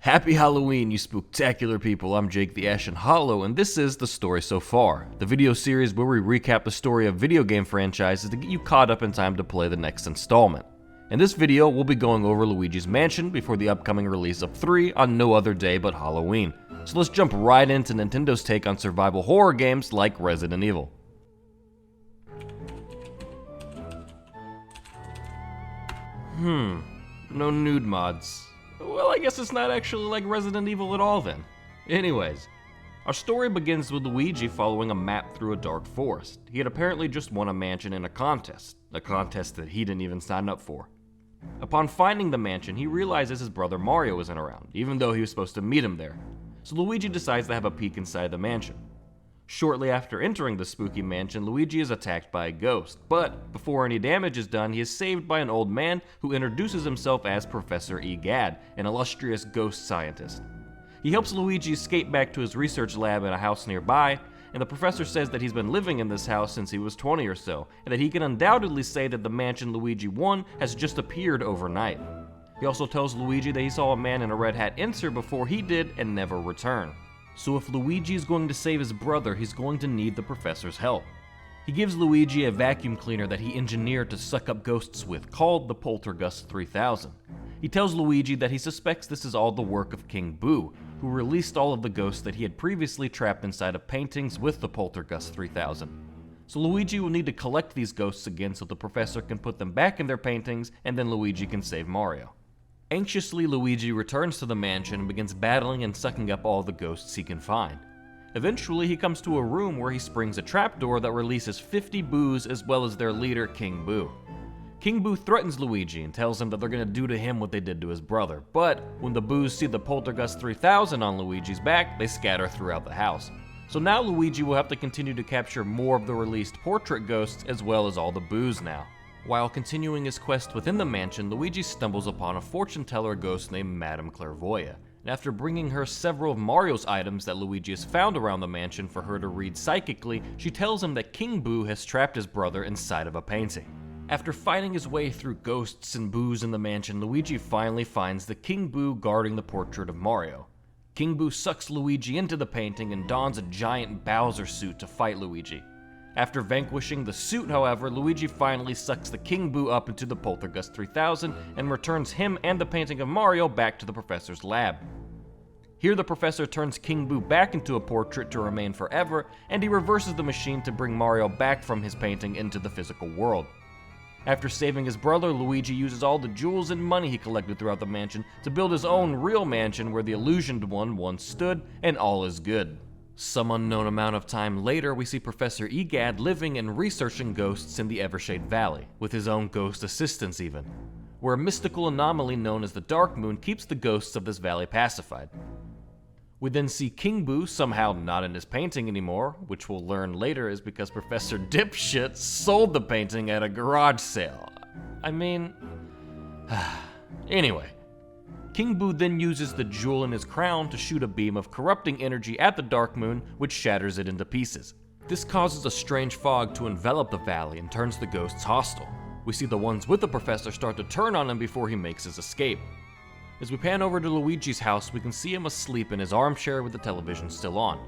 Happy Halloween, you spooktacular people. I'm Jake the Ashen Hollow, and this is The Story So Far, the video series where we recap the story of video game franchises to get you caught up in time to play the next installment. In this video, we'll be going over Luigi's Mansion before the upcoming release of 3 on no other day but Halloween. So let's jump right into Nintendo's take on survival horror games like Resident Evil. No nude mods. Well, I guess it's not actually like Resident Evil at all then. Anyways, our story begins with Luigi following a map through a dark forest. He had apparently just won a mansion in a contest that he didn't even sign up for. Upon finding the mansion, he realizes his brother Mario isn't around, even though he was supposed to meet him there. So Luigi decides to have a peek inside the mansion. Shortly after entering the spooky mansion, Luigi is attacked by a ghost, but before any damage is done, he is saved by an old man who introduces himself as Professor Egad, an illustrious ghost scientist. He helps Luigi escape back to his research lab in a house nearby, and the professor says that he's been living in this house since he was 20 or so, and that he can undoubtedly say that the mansion Luigi won has just appeared overnight. He also tells Luigi that he saw a man in a red hat enter before he did and never return. So if Luigi is going to save his brother, he's going to need the professor's help. He gives Luigi a vacuum cleaner that he engineered to suck up ghosts with, called the Poltergust 3000. He tells Luigi that he suspects this is all the work of King Boo, who released all of the ghosts that he had previously trapped inside of paintings with the Poltergust 3000. So Luigi will need to collect these ghosts again so the professor can put them back in their paintings, and then Luigi can save Mario. Anxiously, Luigi returns to the mansion and begins battling and sucking up all the ghosts he can find. Eventually, he comes to a room where he springs a trapdoor that releases 50 Boos as well as their leader, King Boo. King Boo threatens Luigi and tells him that they're going to do to him what they did to his brother, but when the Boos see the Poltergust 3000 on Luigi's back, they scatter throughout the house. So now Luigi will have to continue to capture more of the released portrait ghosts as well as all the Boos now. While continuing his quest within the mansion, Luigi stumbles upon a fortune teller ghost named Madame Clairvoyant, and after bringing her several of Mario's items that Luigi has found around the mansion for her to read psychically, she tells him that King Boo has trapped his brother inside of a painting. After fighting his way through ghosts and Boos in the mansion, Luigi finally finds the King Boo guarding the portrait of Mario. King Boo sucks Luigi into the painting and dons a giant Bowser suit to fight Luigi. After vanquishing the suit, however, Luigi finally sucks the King Boo up into the Poltergust 3000 and returns him and the painting of Mario back to the professor's lab. Here the professor turns King Boo back into a portrait to remain forever, and he reverses the machine to bring Mario back from his painting into the physical world. After saving his brother, Luigi uses all the jewels and money he collected throughout the mansion to build his own real mansion where the illusioned one once stood, and all is good. Some unknown amount of time later, we see Professor Egad living and researching ghosts in the Evershade Valley, with his own ghost assistants even, where a mystical anomaly known as the Dark Moon keeps the ghosts of this valley pacified. We then see King Boo somehow not in his painting anymore, which we'll learn later is because Professor Dipshit sold the painting at a garage sale. Anyway. King Boo then uses the jewel in his crown to shoot a beam of corrupting energy at the Dark Moon, which shatters it into pieces. This causes a strange fog to envelop the valley and turns the ghosts hostile. We see the ones with the professor start to turn on him before he makes his escape. As we pan over to Luigi's house, we can see him asleep in his armchair with the television still on.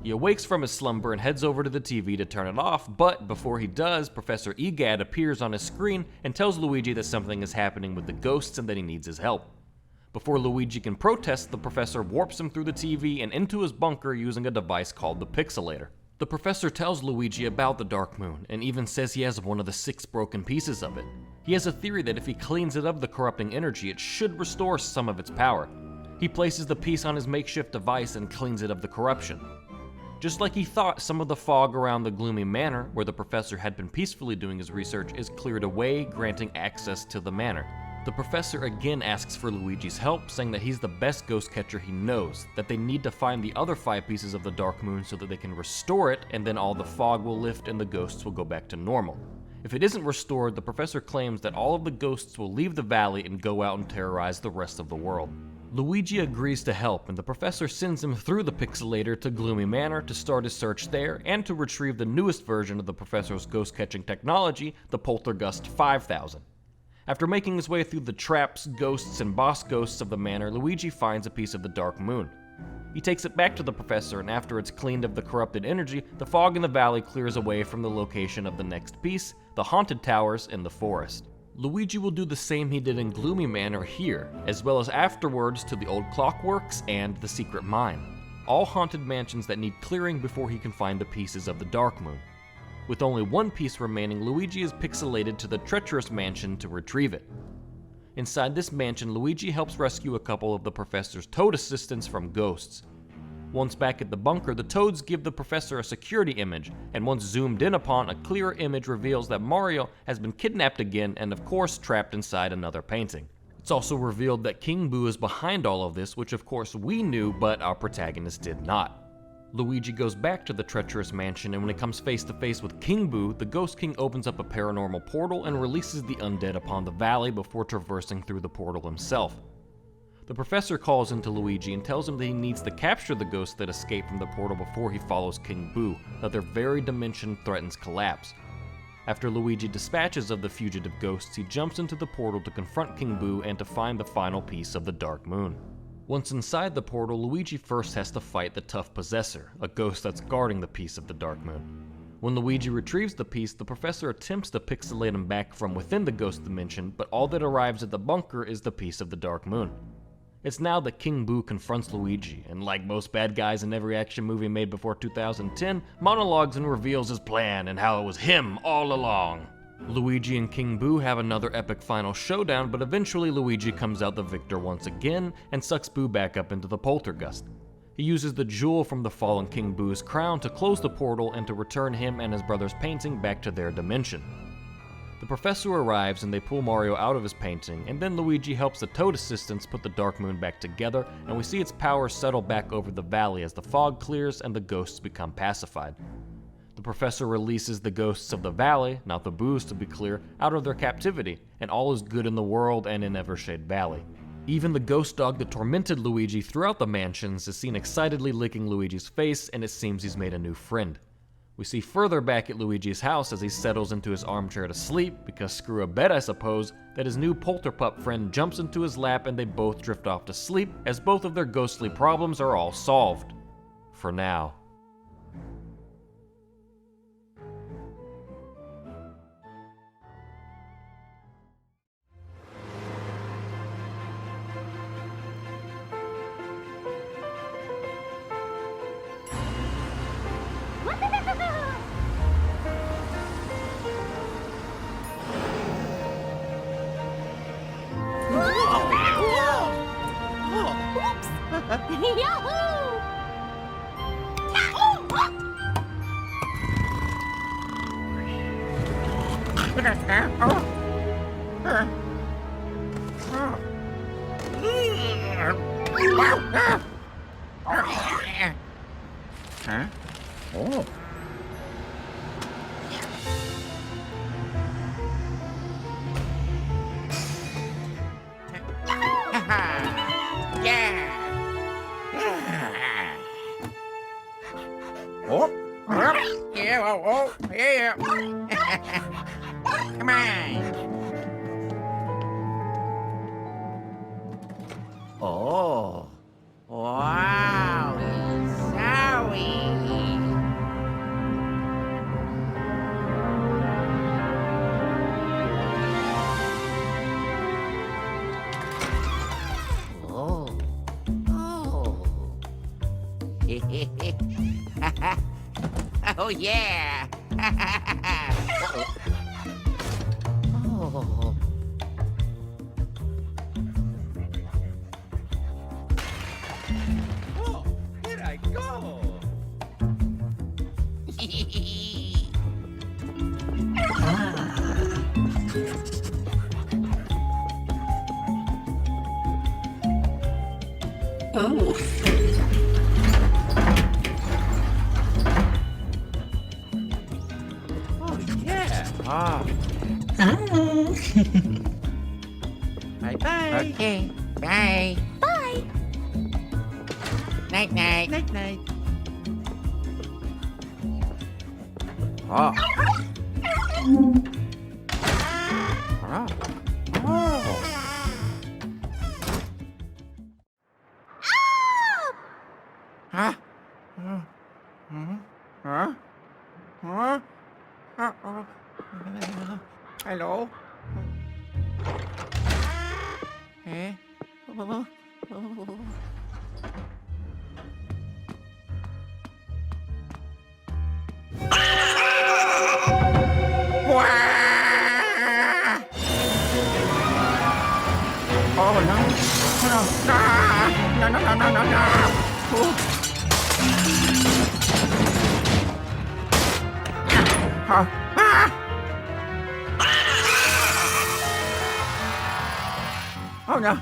He awakes from his slumber and heads over to the TV to turn it off, but before he does, Professor Egad appears on his screen and tells Luigi that something is happening with the ghosts and that he needs his help. Before Luigi can protest, the professor warps him through the TV and into his bunker using a device called the Pixelator. The professor tells Luigi about the Dark Moon, and even says he has one of the 6 broken pieces of it. He has a theory that if he cleans it of the corrupting energy, it should restore some of its power. He places the piece on his makeshift device and cleans it of the corruption. Just like he thought, some of the fog around the gloomy manor, where the professor had been peacefully doing his research, is cleared away, granting access to the manor. The professor again asks for Luigi's help, saying that he's the best ghost catcher he knows, that they need to find the other 5 pieces of the Dark Moon so that they can restore it, and then all the fog will lift and the ghosts will go back to normal. If it isn't restored, the professor claims that all of the ghosts will leave the valley and go out and terrorize the rest of the world. Luigi agrees to help, and the professor sends him through the Pixelator to Gloomy Manor to start his search there and to retrieve the newest version of the professor's ghost-catching technology, the Poltergust 5000. After making his way through the traps, ghosts, and boss ghosts of the manor, Luigi finds a piece of the Dark Moon. He takes it back to the professor, and after it's cleaned of the corrupted energy, the fog in the valley clears away from the location of the next piece, the haunted towers in the forest. Luigi will do the same he did in Gloomy Manor here, as well as afterwards to the old clockworks and the secret mine. All haunted mansions that need clearing before he can find the pieces of the Dark Moon. With only one piece remaining, Luigi is pixelated to the treacherous mansion to retrieve it. Inside this mansion, Luigi helps rescue a couple of the professor's toad assistants from ghosts. Once back at the bunker, the toads give the professor a security image, and once zoomed in upon, a clearer image reveals that Mario has been kidnapped again and of course trapped inside another painting. It's also revealed that King Boo is behind all of this, which of course we knew, but our protagonist did not. Luigi goes back to the treacherous mansion, and when he comes face to face with King Boo, the Ghost King opens up a paranormal portal and releases the undead upon the valley before traversing through the portal himself. The professor calls into Luigi and tells him that he needs to capture the ghosts that escaped from the portal before he follows King Boo, that their very dimension threatens collapse. After Luigi dispatches of the fugitive ghosts, he jumps into the portal to confront King Boo and to find the final piece of the Dark Moon. Once inside the portal, Luigi first has to fight the tough possessor, a ghost that's guarding the piece of the Dark Moon. When Luigi retrieves the piece, the professor attempts to pixelate him back from within the ghost dimension, but all that arrives at the bunker is the piece of the Dark Moon. It's now that King Boo confronts Luigi, and like most bad guys in every action movie made before 2010, monologues and reveals his plan and how it was him all along. Luigi and King Boo have another epic final showdown, but eventually Luigi comes out the victor once again and sucks Boo back up into the poltergust. He uses the jewel from the fallen King Boo's crown to close the portal and to return him and his brother's painting back to their dimension. The professor arrives and they pull Mario out of his painting, and then Luigi helps the Toad assistants put the Dark Moon back together, and we see its power settle back over the valley as the fog clears and the ghosts become pacified. The professor releases the ghosts of the valley, not the Boos to be clear, out of their captivity, and all is good in the world and in Evershade Valley. Even the ghost dog that tormented Luigi throughout the mansions is seen excitedly licking Luigi's face, and it seems he's made a new friend. We see further back at Luigi's house as he settles into his armchair to sleep, because screw a bed I suppose, that his new polterpup friend jumps into his lap and they both drift off to sleep as both of their ghostly problems are all solved. For now. Yahoo! Huh? Oh. Yeah. Oh. Yeah. Oh. Yeah. Come on. Oh. Wow. Sorry. Oh. Oh. Oh yeah. Oh. Oh, here I go. Oh. Oh yeah. Ah. Oh. Bye bye. Okay, bye. Bye. Night night. Night night. Oh. Oh. Huh? Huh? Hello? Eh? Oh no! No! No! No! No! No! No! No! Oh no!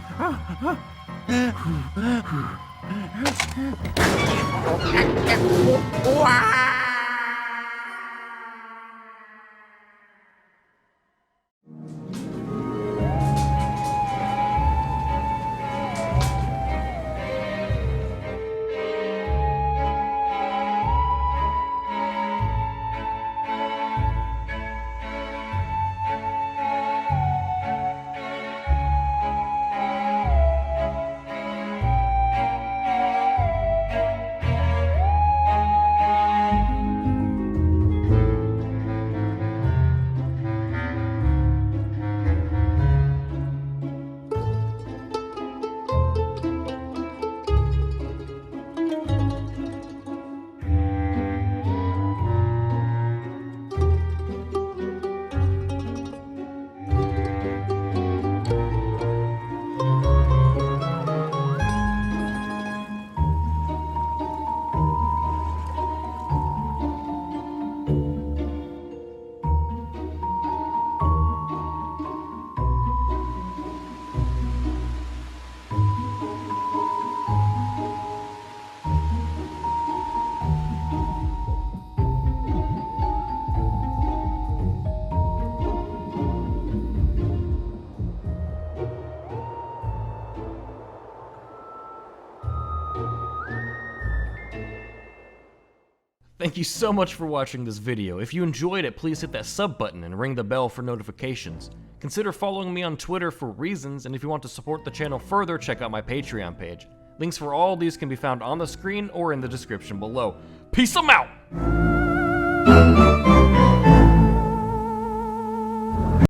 Thank you so much for watching this video. If you enjoyed it, please hit that sub button and ring the bell for notifications. Consider following me on Twitter for reasons, and if you want to support the channel further, check out my Patreon page. Links for all these can be found on the screen or in the description below. Peace 'em out!